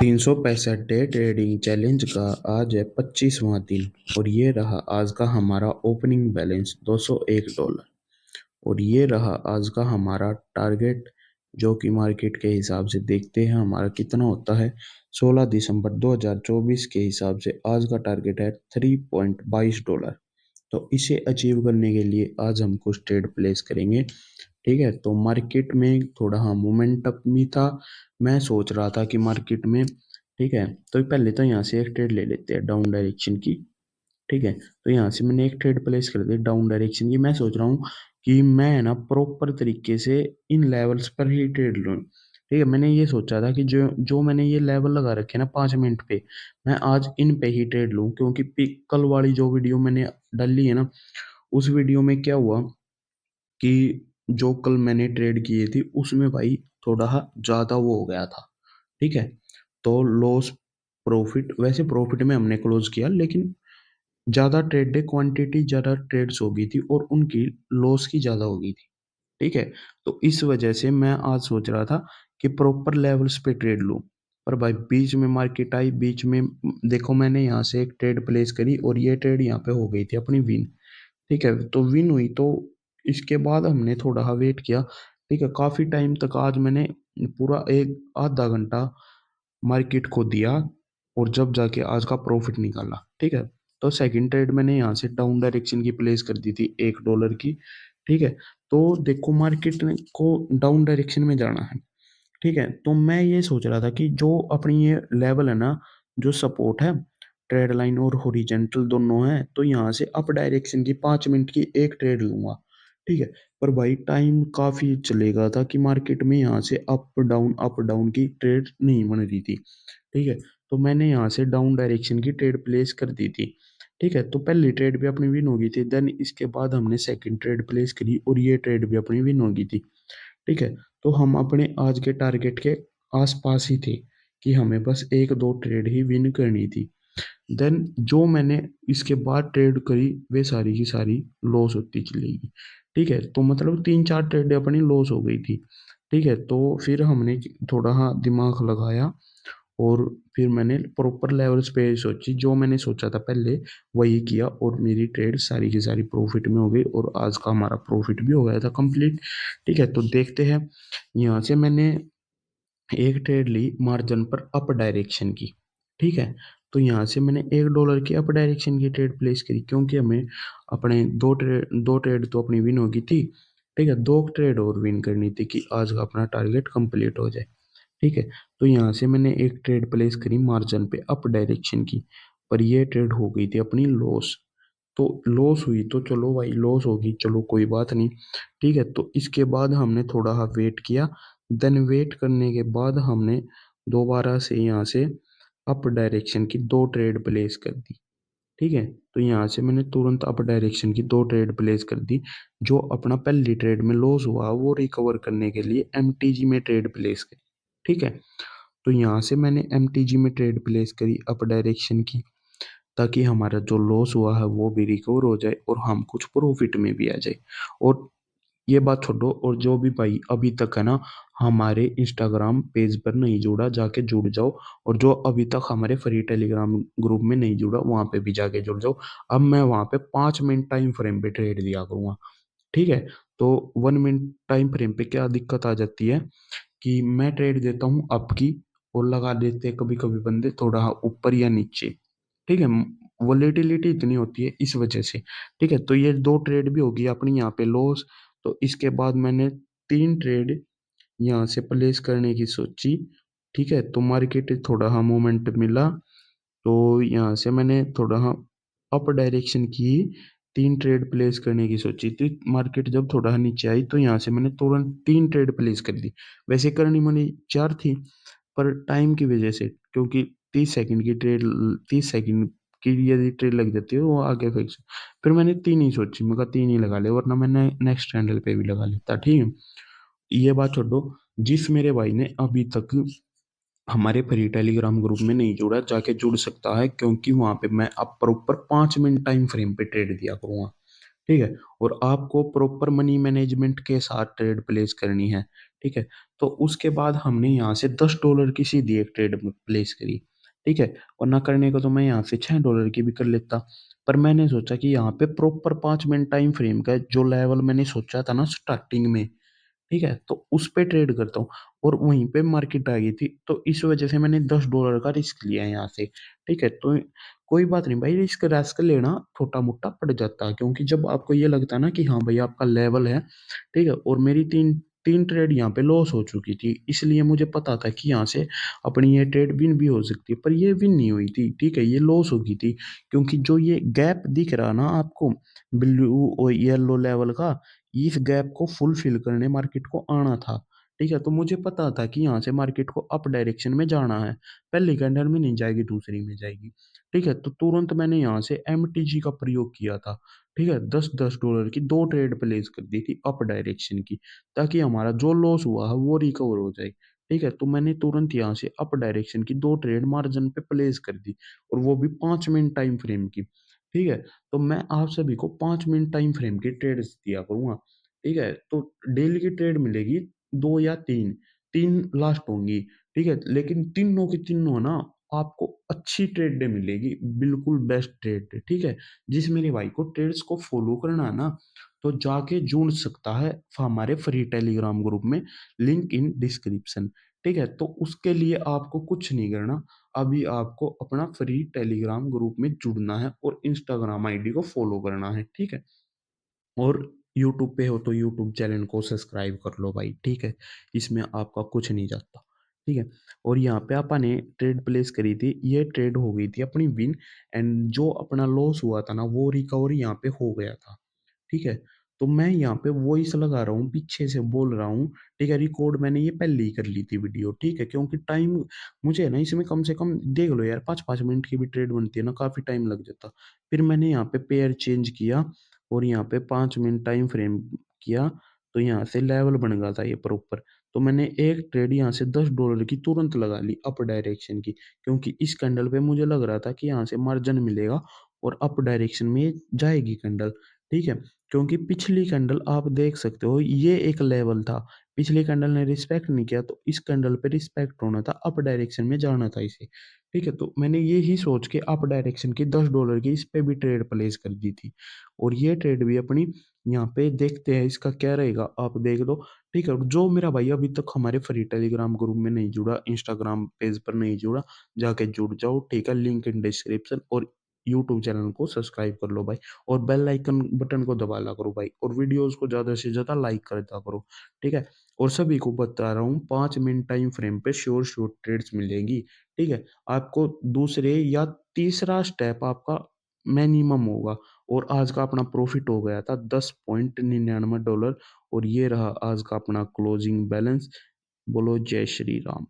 365 day trading challenge का आज है 25वां दिन और ये रहा आज का हमारा ओपनिंग बैलेंस $201 और ये रहा आज का हमारा टारगेट जो कि मार्केट के हिसाब से देखते हैं हमारा कितना होता है। 16 दिसंबर 2024 के हिसाब से आज का टारगेट है $3.22। तो इसे अचीव करने के लिए आज हम कुछ ट्रेड प्लेस करेंगे। ठीक है, तो मार्केट में थोड़ा हाँ मोमेंटम भी था। मैं सोच रहा था कि मार्केट में ठीक है, तो पहले तो यहाँ से एक ट्रेड ले लेते हैं डाउन डायरेक्शन की। ठीक है, तो यहाँ से मैंने एक ट्रेड प्लेस कर दी डाउन डायरेक्शन की। मैं सोच रहा हूँ कि मैं है ना प्रॉपर तरीके से इन लेवल्स पर ही ट्रेड लूँ। ठीक है, मैंने ये सोचा था कि जो जो मैंने ये लेवल लगा रखे हैं ना 5 मिनट पे, मैं आज इन पे ही ट्रेड लूँ, क्योंकि कल वाली जो वीडियो मैंने डाली है ना, उस वीडियो में क्या हुआ कि जो कल मैंने ट्रेड किए थी उसमें भाई थोड़ा ज़्यादा वो हो गया था। ठीक है, तो लॉस प्रॉफिट, वैसे प्रॉफिट में हमने क्लोज किया लेकिन ज़्यादा ट्रेड डे क्वांटिटी ज़्यादा ट्रेड्स हो गई थी और उनकी लॉस की ज़्यादा हो गई थी। ठीक है, तो इस वजह से मैं आज सोच रहा था कि प्रॉपर लेवल्स पे ट्रेड लूँ। पर भाई बीच में मार्केट आई, बीच में देखो मैंने यहाँ से एक ट्रेड प्लेस करी और ये ट्रेड यहाँ पे हो गई थी अपनी विन। ठीक है, तो विन हुई तो इसके बाद हमने थोड़ा वेट किया। ठीक है, काफ़ी टाइम तक आज मैंने पूरा एक आधा घंटा मार्केट को दिया और जब जाके आज का प्रॉफिट निकाला। ठीक है, तो सेकंड ट्रेड मैंने यहाँ से डाउन डायरेक्शन की प्लेस कर दी थी $1 की। ठीक है, तो देखो मार्केट को डाउन डायरेक्शन में जाना है। ठीक है, तो मैं ये सोच रहा था कि जो अपनी ये लेवल है ना, जो सपोर्ट है, ट्रेड लाइन और हॉरिजेंटल दोनों है, तो यहाँ से अप डायरेक्शन की 5 मिनट की एक ट्रेड लूंगा। ठीक है, पर भाई टाइम काफी चलेगा था कि मार्केट में यहाँ से अप डाउन की ट्रेड नहीं बन रही थी। ठीक है, तो मैंने यहाँ से डाउन डायरेक्शन की ट्रेड प्लेस कर दी थी। ठीक है, तो पहली ट्रेड भी अपनी विन हो गई थी। देन इसके बाद हमने सेकंड ट्रेड प्लेस करी और ये ट्रेड भी अपनी विन हो गई थी। ठीक है, तो हम अपने आज के टारगेट के आसपास ही थे कि हमें बस एक दो ट्रेड ही विन करनी थी। देन जो मैंने इसके बाद ट्रेड करी वे सारी की सारी लॉस होती चली गई। ठीक है, तो मतलब 3 4 ट्रेड अपनी लॉस हो गई थी। ठीक है, तो फिर हमने थोड़ा हाँ दिमाग लगाया और फिर मैंने प्रॉपर लेवल्स पे सोची, जो मैंने सोचा था पहले वही किया और मेरी ट्रेड सारी की सारी प्रॉफिट में हो गई और आज का हमारा प्रॉफिट भी हो गया था कंप्लीट। ठीक है, तो देखते हैं। यहाँ से मैंने एक ट्रेड ली मार्जिन पर अप डायरेक्शन की। ठीक है, तो यहाँ से मैंने $1 की अप डायरेक्शन की ट्रेड प्लेस करी, क्योंकि हमें अपने दो ट्रेड तो अपनी विन हो गई थी। ठीक है, दो ट्रेड और विन करनी थी कि आज का अपना टारगेट कंप्लीट हो जाए। ठीक है, तो यहाँ से मैंने एक ट्रेड प्लेस करी मार्जिन पे अप डायरेक्शन की, पर ये ट्रेड हो गई थी अपनी लॉस। तो लॉस हुई तो चलो भाई, लॉस होगी चलो कोई बात नहीं। ठीक है, तो इसके बाद हमने थोड़ा वेट किया। देन वेट करने के बाद हमने दोबारा से यहाँ से अप डायरेक्शन की दो ट्रेड प्लेस कर दी। ठीक है, तो यहाँ से मैंने तुरंत अप डायरेक्शन की दो ट्रेड प्लेस कर दी। जो अपना पहली ट्रेड में लॉस हुआ वो रिकवर करने के लिए एमटीजी में ट्रेड प्लेस करी। ठीक है, तो यहाँ से मैंने एमटीजी में ट्रेड प्लेस करी अप डायरेक्शन की, ताकि हमारा जो लॉस हुआ है वो भी रिकवर हो जाए और हम कुछ प्रॉफिट में भी आ जाए। और ये बात छोड़ो, और जो भी भाई अभी तक है ना हमारे इंस्टाग्राम पेज पर नहीं जुड़ा, जाके जुड़ जाओ। और जो अभी तक हमारे फ्री टेलीग्राम ग्रुप में नहीं जुड़ा वहां पे भी जाके जुड़ जाओ। अब मैं वहां पे 5 मिनट टाइम फ्रेम पे ट्रेड दिया करूंगा। ठीक है, तो 1 मिनट टाइम फ्रेम पे क्या दिक्कत आ जाती है कि मैं ट्रेड देता हूँ अप की और लगा देते हैं कभी कभी बंदे थोड़ा ऊपर या नीचे। ठीक है, वोलेटिलिटी इतनी होती है इस वजह से। ठीक है, तो ये दो ट्रेड भी होगी अपनी यहाँ पे लॉस। तो इसके बाद मैंने तीन ट्रेड यहाँ से प्लेस करने की सोची। ठीक है, तो मार्केट थोड़ा हाँ मोमेंट मिला, तो यहाँ से मैंने थोड़ा हाँ अप डायरेक्शन की तीन ट्रेड प्लेस करने की सोची थी। मार्केट जब थोड़ा नीचे आई तो यहाँ से मैंने तुरंत तीन ट्रेड प्लेस कर दी। वैसे करनी मनी चार थी, पर टाइम की वजह से, क्योंकि 30 सेकंड की ट्रेड, 30 सेकंड की यदि ट्रेड लग जाती है वो आगे फिक्स। फिर मैंने तीन ही सोची, मैं कहा तीन ही लगा ले, वरना मैंने नेक्स्ट कैंडल पे भी लगा लेता। ठीक है, ये बात छोड़ो। जिस मेरे भाई ने अभी तक हमारे फ्री टेलीग्राम ग्रुप में नहीं जुड़ा, जाके जुड़ सकता है, क्योंकि वहां पे मैं अब प्रॉपर 5 मिनट टाइम फ्रेम पे ट्रेड दिया करूंगा। ठीक है, और आपको प्रॉपर मनी मैनेजमेंट के साथ ट्रेड प्लेस करनी है। ठीक है? तो उसके बाद हमने यहाँ से $10 की सीधी एक ट्रेड प्लेस करी, ठीक है? और ना करने को तो मैं यहाँ से $6 की भी कर लेता, पर मैंने सोचा कि यहाँ पे प्रॉपर 5 मिनट टाइम फ्रेम का जो लेवल मैंने सोचा था ना स्टार्टिंग में, ठीक है? तो उस पे ट्रेड करता हूँ और वहीं पे मार्केट आ गई थी, तो इस वजह से मैंने $10 का रिस्क लिया है यहाँ से, ठीक है? तो कोई बात नहीं भाई, रिस्क लेना छोटा-मोटा पड़ जाता है, क्योंकि जब आपको ये लगता है ना कि हाँ भाई आपका लेवल है, ठीक है? और मेरी 3 ट्रेड यहाँ पे लॉस हो चुकी थी, इसलिए मुझे पता था कि यहाँ से अपनी ये ट्रेड विन भी हो सकती है, पर ये विन नहीं हुई थी, ठीक है? ये लॉस हो गई थी, क्योंकि जो ये गैप दिख रहा ना आपको ब्लू और येलो लेवल का, इस गैप को फुलफिल करने मार्केट को आना था, ठीक है? तो मुझे पता था कि यहाँ से मार्केट को अप डायरेक्शन में जाना है, पहली कैंडल में नहीं जाएगी, दूसरी में जाएगी, ठीक है? तो तुरंत मैंने यहाँ से एमटीजी का प्रयोग किया था, ठीक है? 10-10 डॉलर की 2 ट्रेड प्लेस कर दी थी अप डायरेक्शन की, ताकि हमारा जो लॉस हुआ है वो रिकवर हो जाए, ठीक है? तो मैंने तुरंत यहाँ से अप डायरेक्शन की 2 ट्रेड मार्जिन पे प्लेस कर दी और वो भी 5 मिनट टाइम फ्रेम की, ठीक है? तो मैं आप सभी को 5 मिनट टाइम फ्रेम की ट्रेड्स दिया करूँगा, ठीक है? तो डेली की ट्रेड मिलेगी 2 या 3, 3 लास्ट होंगी, ठीक है? लेकिन तीनों की तीनों ना आपको अच्छी ट्रेड डे मिलेगी, बिल्कुल बेस्ट ट्रेड डे, ठीक है? जिस मेरे भाई को ट्रेड्स को फॉलो करना है ना, तो जाके जुड़ सकता है हमारे फ्री टेलीग्राम ग्रुप में, लिंक इन डिस्क्रिप्शन, ठीक है? तो उसके लिए आपको कुछ नहीं करना, अभी आपको अपना फ्री टेलीग्राम ग्रुप में जुड़ना है और इंस्टाग्राम आईडी को फॉलो करना है, ठीक है? और यूट्यूब पे हो तो यूट्यूब चैनल को सब्सक्राइब कर लो भाई, ठीक है? इसमें आपका कुछ नहीं जाता, ठीक है? और यहाँ पे आपने ट्रेड प्लेस करी थी, ये ट्रेड हो गई थी अपनी विन एंड जो अपना लॉस हुआ था ना, वो रिकवर यहाँ पे हो गया था, ठीक है? तो मैं यहाँ पे वॉइस लगा रहा हूँ, पीछे से बोल रहा हूँ, ठीक है? रिकॉर्ड मैंने ये पहले ही कर ली थी वीडियो, ठीक है? क्योंकि टाइम मुझे है ना इसमें कम से कम देख लो यार 5-5 मिनट की भी ट्रेड बनती है ना, काफ़ी टाइम लग जाता। फिर मैंने यहाँ पे पेयर चेंज किया और यहाँ पे 5 मिनट टाइम फ्रेम किया, तो यहाँ से लेवल बन गया था ये प्रॉपर। तो मैंने एक ट्रेड यहाँ से $10 की तुरंत लगा ली अप डायरेक्शन की, क्योंकि इस कैंडल पे मुझे लग रहा था कि यहाँ से मार्जिन मिलेगा और अप डायरेक्शन में जाएगी कैंडल, ठीक है? क्योंकि पिछली कैंडल आप देख सकते हो ये एक लेवल था, पिछली कैंडल ने रिस्पेक्ट नहीं किया, तो इस कैंडल पे रिस्पेक्ट होना था, अप डायरेक्शन में जाना था इसे, ठीक है? तो मैंने ये ही सोच के अप डायरेक्शन की $10 की इस पे भी ट्रेड प्लेस कर दी थी और ये ट्रेड भी अपनी यहाँ पे देखते हैं इसका क्या रहेगा, आप देख लो, ठीक है? जो मेरा भाई अभी तक हमारे फ्री टेलीग्राम ग्रुप में नहीं जुड़ा, इंस्टाग्राम पेज पर नहीं जुड़ा, जाके जुड़ जाओ, ठीक है? लिंक इन डिस्क्रिप्शन और यूट्यूब चैनल को सब्सक्राइब कर लो भाई और बेल आइकन बटन को दबाया करो भाई और वीडियोस को ज़्यादा से ज़्यादा लाइक करता करो, ठीक है? और सभी को बता रहा हूँ 5 मिनट टाइम फ्रेम पे श्योर ट्रेड्स मिलेगी, ठीक है? आपको दूसरे या तीसरा स्टेप आपका मिनिमम होगा और आज का अपना प्रॉफिट हो गया था $10.99 और ये रहा आज का अपना क्लोजिंग बैलेंस। बोलो जय श्री राम।